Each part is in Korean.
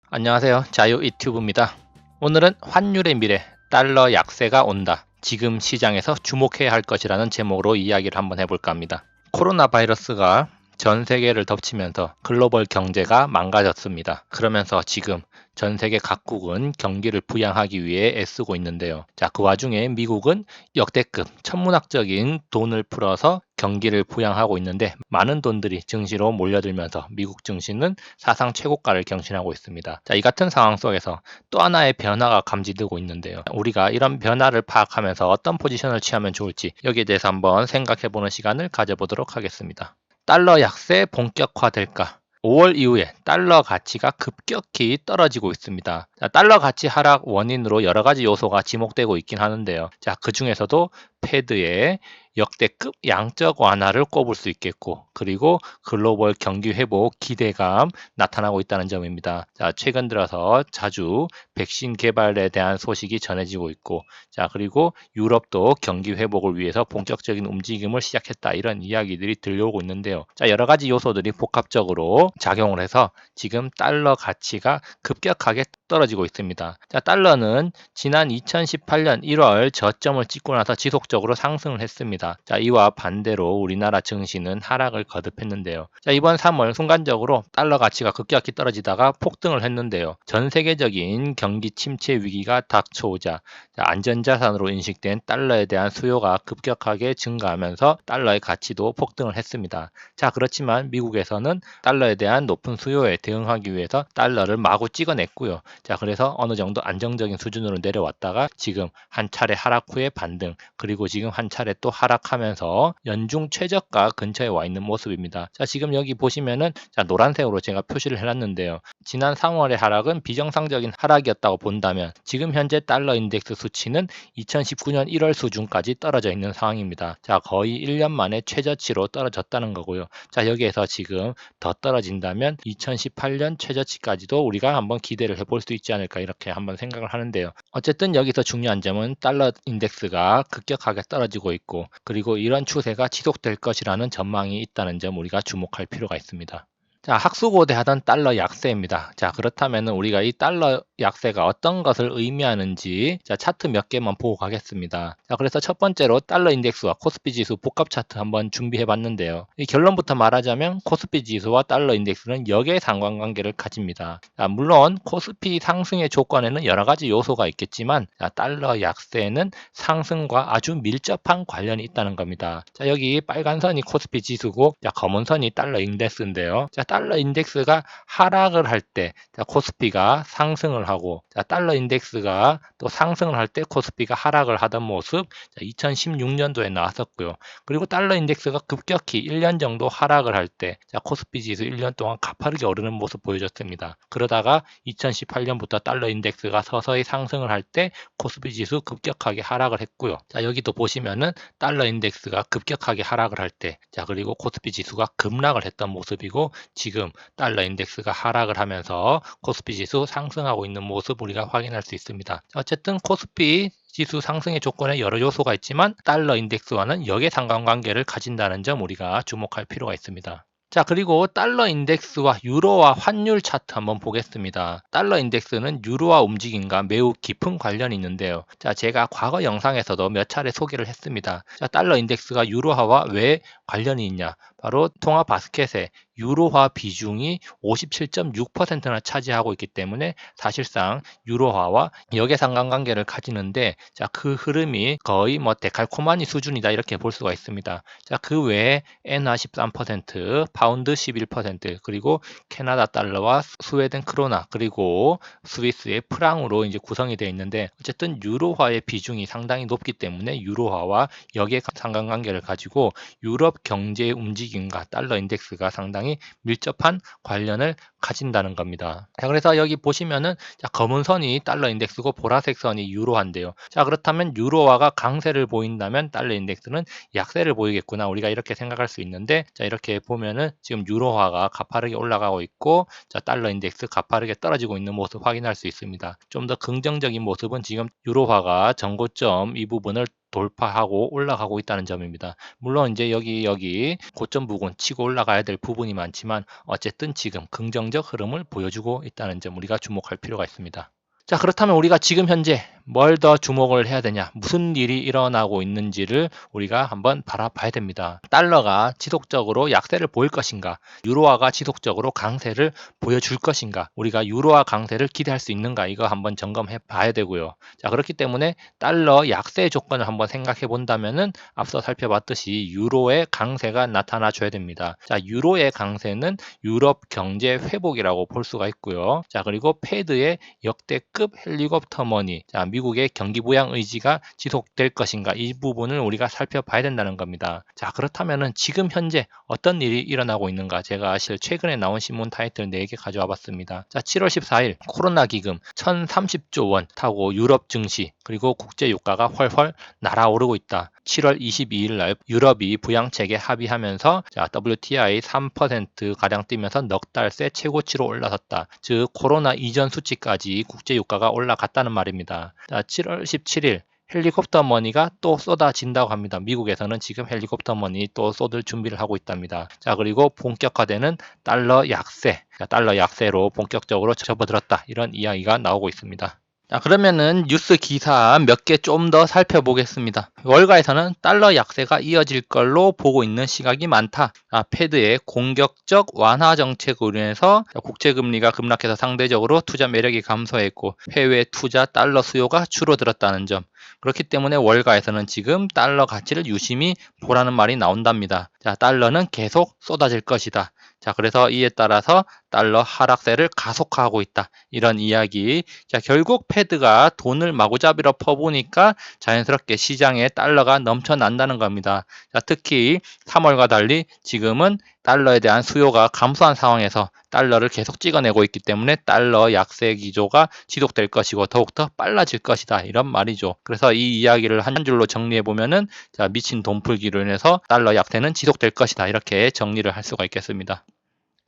안녕하세요. 자유 유튜브입니다. 오늘은 환율의 미래, 달러 약세가 온다. 지금 시장에서 주목해야 할 것이라는 제목으로 이야기를 한번 해볼까 합니다. 코로나 바이러스가 전 세계를 덮치면서 글로벌 경제가 망가졌습니다. 그러면서 지금 전 세계 각국은 경기를 부양하기 위해 애쓰고 있는데요. 자, 그 와중에 미국은 역대급 천문학적인 돈을 풀어서 경기를 부양하고 있는데 많은 돈들이 증시로 몰려들면서 미국 증시는 사상 최고가를 경신하고 있습니다. 자, 이 같은 상황 속에서 또 하나의 변화가 감지되고 있는데요. 우리가 이런 변화를 파악하면서 어떤 포지션을 취하면 좋을지 여기에 대해서 한번 생각해보는 시간을 가져보도록 하겠습니다. 달러 약세 본격화될까? 5월 이후에 달러 가치가 급격히 떨어지고 있습니다. 자, 달러 가치 하락 원인으로 여러 가지 요소가 지목되고 있긴 하는데요. 자, 그 중에서도 패드의 역대급 양적 완화를 꼽을 수 있겠고, 그리고 글로벌 경기 회복 기대감 나타나고 있다는 점입니다. 자, 최근 들어서 자주 백신 개발에 대한 소식이 전해지고 있고, 자, 그리고 유럽도 경기 회복을 위해서 본격적인 움직임을 시작했다. 이런 이야기들이 들려오고 있는데요. 자, 여러 가지 요소들이 복합적으로 작용을 해서 지금 달러 가치가 급격하게 떨어지고 있습니다. 자, 달러는 지난 2018년 1월 저점을 찍고 나서 지속적으로 상승을 했습니다. 자, 이와 반대로 우리나라 증시는 하락을 거듭했는데요. 자, 이번 3월 순간적으로 달러 가치가 급격히 떨어지다가 폭등을 했는데요. 전 세계적인 경기 침체 위기가 닥쳐오자 안전자산으로 인식된 달러에 대한 수요가 급격하게 증가하면서 달러의 가치도 폭등을 했습니다. 자, 그렇지만 미국에서는 달러에 대한 높은 수요에 대응하기 위해서 달러를 마구 찍어냈고요. 자, 그래서 어느 정도 안정적인 수준으로 내려왔다가 지금 한 차례 하락 후에 반등, 그리고 지금 한 차례 또 하락하면서 연중 최저가 근처에 와 있는 모습입니다. 자, 지금 여기 보시면은 자, 노란색으로 제가 표시를 해놨는데요. 지난 3월의 하락은 비정상적인 하락이었다고 본다면 지금 현재 달러 인덱스 수치는 2019년 1월 수준까지 떨어져 있는 상황입니다. 자, 거의 1년 만에 최저치로 떨어졌다는 거고요. 자, 여기에서 지금 더 떨어진다면 2018년 최저치까지도 우리가 한번 기대를 해볼 수 있지 않을까 이렇게 한번 생각을 하는데요. 어쨌든 여기서 중요한 점은 달러 인덱스가 급격하게 떨어지고 있고, 그리고 이런 추세가 지속될 것이라는 전망이 있다는 점 우리가 주목할 필요가 있습니다. 자, 학수고대하던 달러 약세입니다. 자, 그렇다면 우리가 이 달러 약세가 어떤 것을 의미하는지 자, 차트 몇 개만 보고 가겠습니다. 자, 그래서 첫 번째로 달러 인덱스와 코스피 지수 복합 차트 한번 준비해 봤는데요. 이 결론부터 말하자면 코스피 지수와 달러 인덱스는 역의 상관관계를 가집니다. 자, 물론 코스피 상승의 조건에는 여러 가지 요소가 있겠지만 자, 달러 약세는 상승과 아주 밀접한 관련이 있다는 겁니다. 자, 여기 빨간 선이 코스피 지수고 자, 검은 선이 달러 인덱스인데요. 자, 달러 인덱스가 하락을 할 때 코스피가 상승을 하고 자, 달러 인덱스가 또 상승을 할 때 코스피가 하락을 하던 모습 2016년도에 나왔었고요. 그리고 달러 인덱스가 급격히 1년 정도 하락을 할 때 코스피 지수 1년 동안 가파르게 오르는 모습 보여줬습니다. 그러다가 2018년부터 달러 인덱스가 서서히 상승을 할 때 코스피 지수 급격하게 하락을 했고요. 자, 여기도 보시면은 달러 인덱스가 급격하게 하락을 할 때, 자, 그리고 코스피 지수가 급락을 했던 모습이고, 지금 달러 인덱스가 하락을 하면서 코스피 지수 상승하고 있는 모습 우리가 확인할 수 있습니다. 어쨌든 코스피 지수 상승의 조건에 여러 요소가 있지만 달러 인덱스와는 역의 상관관계를 가진다는 점 우리가 주목할 필요가 있습니다. 자, 그리고 달러 인덱스와 유로화 환율 차트 한번 보겠습니다. 달러 인덱스는 유로화 움직임과 매우 깊은 관련이 있는데요. 자, 제가 과거 영상에서도 몇 차례 소개를 했습니다. 자, 달러 인덱스가 유로화와 왜 관련이 있냐? 바로 통화 바스켓에 유로화 비중이 57.6%나 차지하고 있기 때문에 사실상 유로화와 역의 상관관계를 가지는데 자, 그 흐름이 거의 뭐 데칼코마니 수준이다 이렇게 볼 수가 있습니다. 자, 그 외에 엔화 13%, 파운드 11%, 그리고 캐나다 달러와 스웨덴 크로나, 그리고 스위스의 프랑으로 이제 구성이 되어 있는데 어쨌든 유로화의 비중이 상당히 높기 때문에 유로화와 역의 상관관계를 가지고 유럽 경제의 움직임과 달러 인덱스가 상당히 밀접한 관련을 가진다는 겁니다. 자, 그래서 여기 보시면은 자, 검은 선이 달러 인덱스고 보라색 선이 유로화인데요. 자, 그렇다면 유로화가 강세를 보인다면 달러 인덱스는 약세를 보이겠구나. 우리가 이렇게 생각할 수 있는데 자, 이렇게 보면은 지금 유로화가 가파르게 올라가고 있고 자, 달러 인덱스 가파르게 떨어지고 있는 모습 확인할 수 있습니다. 좀 더 긍정적인 모습은 지금 유로화가 전고점 이 부분을 돌파하고 올라가고 있다는 점입니다. 물론 이제 여기 고점 부근 치고 올라가야 될 부분이 많지만 어쨌든 지금 긍정적 흐름을 보여주고 있다는 점 우리가 주목할 필요가 있습니다. 자, 그렇다면 우리가 지금 현재 뭘 더 주목을 해야 되냐, 무슨 일이 일어나고 있는지를 우리가 한번 바라봐야 됩니다. 달러가 지속적으로 약세를 보일 것인가, 유로화가 지속적으로 강세를 보여줄 것인가, 우리가 유로화 강세를 기대할 수 있는가, 이거 한번 점검해 봐야 되고요. 자, 그렇기 때문에 달러 약세 조건을 한번 생각해 본다면은 앞서 살펴봤듯이 유로의 강세가 나타나 줘야 됩니다. 자, 유로의 강세는 유럽 경제 회복이라고 볼 수가 있고요. 자, 그리고 패드의 역대급 헬리콥터 머니, 자, 미국의 경기 부양 의지가 지속될 것인가, 이 부분을 우리가 살펴봐야 된다는 겁니다. 자, 그렇다면은 지금 현재 어떤 일이 일어나고 있는가, 제가 사실 최근에 나온 신문 타이틀 4개 가져와 봤습니다. 자, 7월 14일 코로나 기금 1030조 원 타고 유럽 증시 그리고 국제 유가가 훨훨 날아오르고 있다. 7월 22일 날 유럽이 부양책에 합의하면서 자, WTI 3% 가량 뛰면서 넉 달 새 최고치로 올라섰다. 즉 코로나 이전 수치까지 국제 유가가 올라갔다는 말입니다. 자, 7월 17일 헬리콥터 머니가 또 쏟아진다고 합니다. 미국에서는 지금 헬리콥터 머니 또 쏟을 준비를 하고 있답니다. 자, 그리고 본격화되는 달러 약세, 달러 약세로 본격적으로 접어들었다, 이런 이야기가 나오고 있습니다. 자, 그러면은 뉴스 기사 몇 개 좀 더 살펴보겠습니다. 월가에서는 달러 약세가 이어질 걸로 보고 있는 시각이 많다. 패드의 공격적 완화 정책으로 인해서 국채금리가 급락해서 상대적으로 투자 매력이 감소했고 해외 투자 달러 수요가 줄어들었다는 점. 그렇기 때문에 월가에서는 지금 달러 가치를 유심히 보라는 말이 나온답니다. 자, 달러는 계속 쏟아질 것이다. 자, 그래서 이에 따라서 달러 하락세를 가속화하고 있다, 이런 이야기. 자, 결국 패드가 돈을 마구잡이로 퍼부으니까 자연스럽게 시장에 달러가 넘쳐난다는 겁니다. 자, 특히 3월과 달리 지금은 달러에 대한 수요가 감소한 상황에서 달러를 계속 찍어내고 있기 때문에 달러 약세 기조가 지속될 것이고 더욱더 빨라질 것이다, 이런 말이죠. 그래서 이 이야기를 한 줄로 정리해 보면은 자, 미친 돈풀기로 인해서 달러 약세는 지속될 것이다, 이렇게 정리를 할 수가 있겠습니다.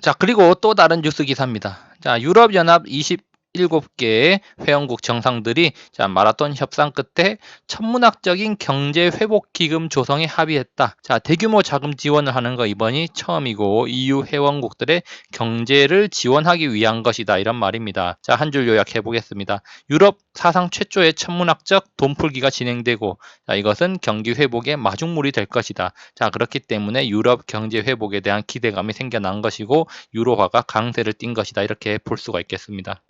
자, 그리고 또 다른 뉴스 기사입니다. 자, 유럽연합 27개 회원국 정상들이 자, 마라톤 협상 끝에 천문학적인 경제 회복 기금 조성에 합의했다. 자, 대규모 자금 지원을 하는 거 이번이 처음이고 EU 회원국들의 경제를 지원하기 위한 것이다, 이런 말입니다. 자, 한 줄 요약해 보겠습니다. 유럽 사상 최초의 천문학적 돈풀기가 진행되고 자, 이것은 경기 회복의 마중물이 될 것이다. 자, 그렇기 때문에 유럽 경제 회복에 대한 기대감이 생겨난 것이고 유로화가 강세를 띈 것이다, 이렇게 볼 수가 있겠습니다.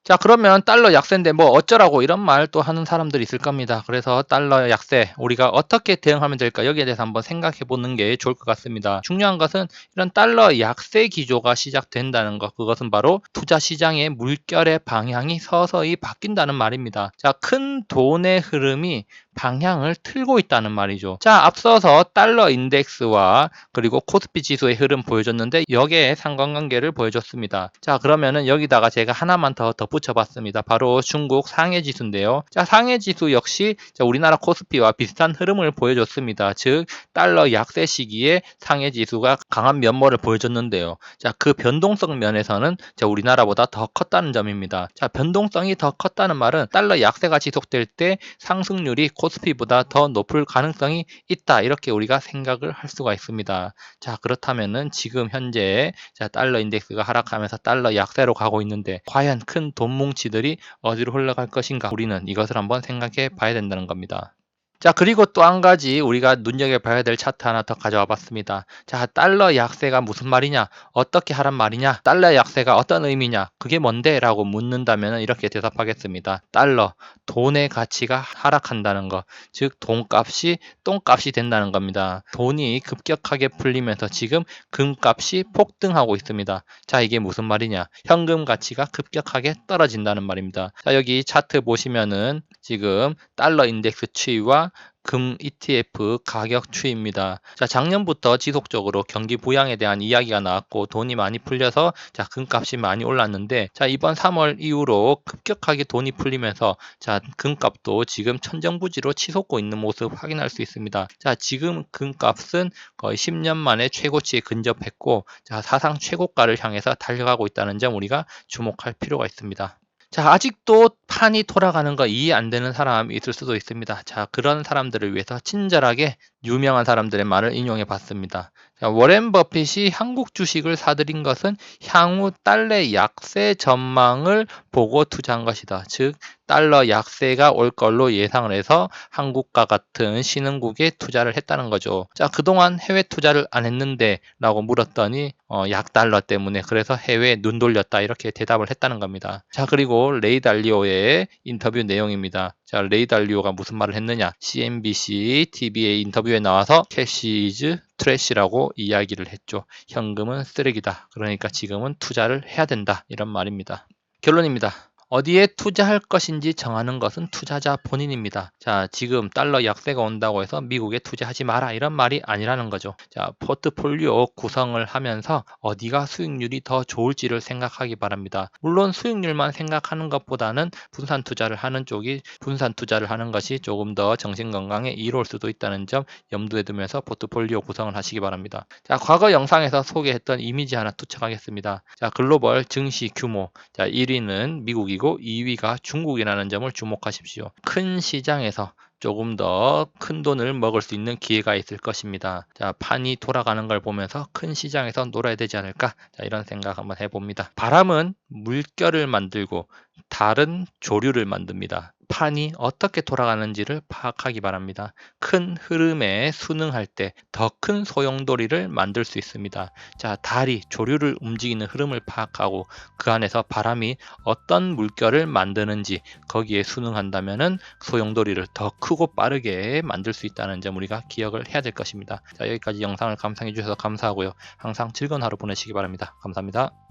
자, 그러면 달러 약세인데 뭐 어쩌라고, 이런 말 또 하는 사람들이 있을 겁니다. 그래서 달러 약세 우리가 어떻게 대응하면 될까, 여기에 대해서 한번 생각해 보는 게 좋을 것 같습니다. 중요한 것은 이런 달러 약세 기조가 시작된다는 것, 그것은 바로 투자 시장의 물결의 방향이 서서히 바뀐다는 말입니다. 자, 큰 돈의 흐름이 방향을 틀고 있다는 말이죠. 자, 앞서서 달러 인덱스와 그리고 코스피 지수의 흐름 보여줬는데 여기에 상관관계를 보여줬습니다. 자, 그러면은 여기다가 제가 하나만 더 덧붙여 봤습니다. 바로 중국 상해 지수인데요. 자, 상해 지수 역시 우리나라 코스피와 비슷한 흐름을 보여줬습니다. 즉 달러 약세 시기에 상해 지수가 강한 면모를 보여줬는데요. 자, 그 변동성 면에서는 우리나라보다 더 컸다는 점입니다. 자, 변동성이 더 컸다는 말은 달러 약세가 지속될 때 상승률이 코스피보다 더 높을 가능성이 있다, 이렇게 우리가 생각을 할 수가 있습니다. 자, 그렇다면은 지금 현재 달러 인덱스가 하락하면서 달러 약세로 가고 있는데 과연 큰 돈 뭉치들이 어디로 흘러갈 것인가, 우리는 이것을 한번 생각해 봐야 된다는 겁니다. 자, 그리고 또 한 가지 우리가 눈여겨봐야 될 차트 하나 더 가져와 봤습니다. 자, 달러 약세가 무슨 말이냐, 어떻게 하란 말이냐, 달러 약세가 어떤 의미냐, 그게 뭔데? 라고 묻는다면 이렇게 대답하겠습니다. 달러, 돈의 가치가 하락한다는 것, 즉 돈값이 똥값이 된다는 겁니다. 돈이 급격하게 풀리면서 지금 금값이 폭등하고 있습니다. 자, 이게 무슨 말이냐, 현금 가치가 급격하게 떨어진다는 말입니다. 자, 여기 차트 보시면은 지금 달러 인덱스 추이와 금 ETF 가격 추이입니다. 자, 작년부터 지속적으로 경기 부양에 대한 이야기가 나왔고 돈이 많이 풀려서 자, 금값이 많이 올랐는데 자, 이번 3월 이후로 급격하게 돈이 풀리면서 자, 금값도 지금 천정부지로 치솟고 있는 모습 확인할 수 있습니다. 자, 지금 금값은 거의 10년 만에 최고치에 근접했고 자, 사상 최고가를 향해서 달려가고 있다는 점 우리가 주목할 필요가 있습니다. 자, 아직도 판이 돌아가는 거 이해 안 되는 사람이 있을 수도 있습니다. 자, 그런 사람들을 위해서 친절하게 유명한 사람들의 말을 인용해 봤습니다. 자, 워렌 버핏이 한국 주식을 사들인 것은 향후 달러 약세 전망을 보고 투자한 것이다. 즉, 달러 약세가 올 걸로 예상을 해서 한국과 같은 신흥국에 투자를 했다는 거죠. 자, 그동안 해외 투자를 안 했는데 라고 물었더니 약달러 때문에 그래서 해외에 눈 돌렸다 이렇게 대답을 했다는 겁니다. 자, 그리고 레이 달리오의 인터뷰 내용입니다. 자, 레이 달리오가 무슨 말을 했느냐? CNBC TV의 인터뷰에 나와서 캐시 이즈 트래시라고 이야기를 했죠. 현금은 쓰레기다. 그러니까 지금은 투자를 해야 된다. 이런 말입니다. 결론입니다. 어디에 투자할 것인지 정하는 것은 투자자 본인입니다. 자, 지금 달러 약세가 온다고 해서 미국에 투자하지 마라 이런 말이 아니라는 거죠. 자, 포트폴리오 구성을 하면서 어디가 수익률이 더 좋을지를 생각하기 바랍니다. 물론 수익률만 생각하는 것보다는 분산 투자를 하는 것이 조금 더 정신 건강에 이로울 수도 있다는 점 염두에 두면서 포트폴리오 구성을 하시기 바랍니다. 자, 과거 영상에서 소개했던 이미지 하나 투척하겠습니다. 자, 글로벌 증시 규모. 자, 1위는 미국이고 2위가 중국이라는 점을 주목하십시오. 큰 시장에서 조금 더 큰 돈을 먹을 수 있는 기회가 있을 것입니다. 자, 판이 돌아가는 걸 보면서 큰 시장에서 놀아야 되지 않을까? 자, 이런 생각 한번 해봅니다. 바람은 물결을 만들고 달은 조류를 만듭니다. 판이 어떻게 돌아가는지를 파악하기 바랍니다. 큰 흐름에 순응할 때 더 큰 소용돌이를 만들 수 있습니다. 자, 달이 조류를 움직이는 흐름을 파악하고 그 안에서 바람이 어떤 물결을 만드는지 거기에 순응한다면은 소용돌이를 더 크고 빠르게 만들 수 있다는 점 우리가 기억을 해야 될 것입니다. 자, 여기까지 영상을 감상해 주셔서 감사하고요. 항상 즐거운 하루 보내시기 바랍니다. 감사합니다.